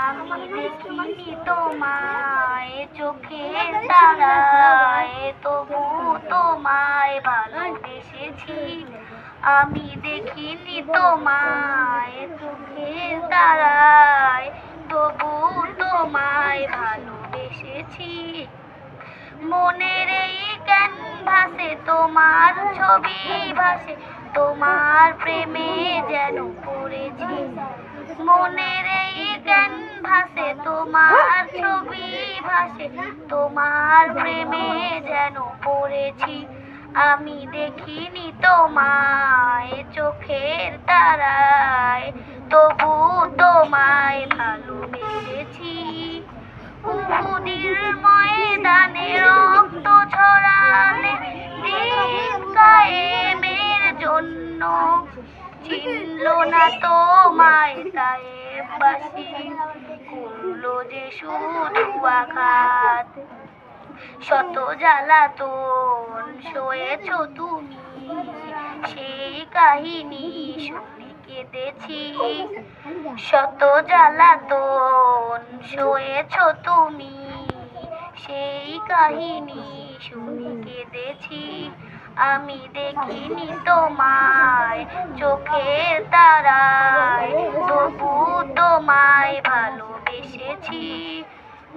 আমি দেখিনি তোমায় চোখের তারায়, তবু তোমায় ভালোবেসেছি। আমি দেখিনি তোমায় চোখের তারায়, তবু তোমায় ভালোবেসেছি। মনের এই ক্যানভাসে তোমার ছবি ভাসে, তোমার প্রেমে যেন পড়েছি। মনের এই ক্যানভাসে তোমার ছবি ভাসে, তোমার প্রেমে যেন পড়েছি। আমি দেখিনি তোমায় চোখের তারায়, তবু তোমায় ভালোবেসেছি। উহুদের ময়দানে রক্ত ঝরালে দিন কায়েমের জন্য, চিনল না তোমায় তায়েফবাসী, করলো যে শুধু আঘাত। শত জ্বালাতন সয়েছ তুমি, সেই কাহিনী শুনে কেঁদেছি। শত জ্বালাতন সয়েছ তুমি, সেই কাহিনী শুনে কেঁদেছি। আমি দেখিনি তোমায় চোখের তারায়, তবু তোমায় ভালোবেসেছি।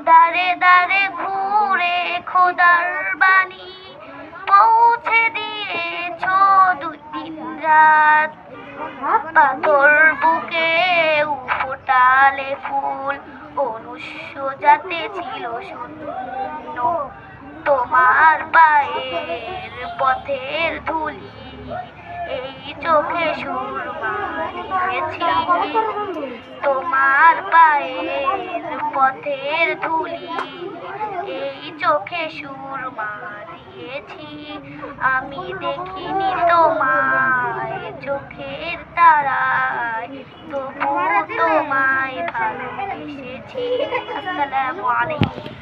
দাঁড়ে দাঁড়ে ঘুরে খোদার বাণী পৌঁছে দিয়েছ 2-3 রাত। পাথর বুকে ফোটালে ফুল, মনুষ্য জাতি ছিল শূন্য। তোমার পায়ের পথের ধুলি এই চোখে সুরমা দিয়েছি। তোমার পায়ের পথের ধুলি এই চোখে সুরমা দিয়েছি। আমি দেখিনি তোমায় চোখের তারায়, তবু তোমায় ভালোবেসেছি। আসসালামু আলাইকুম।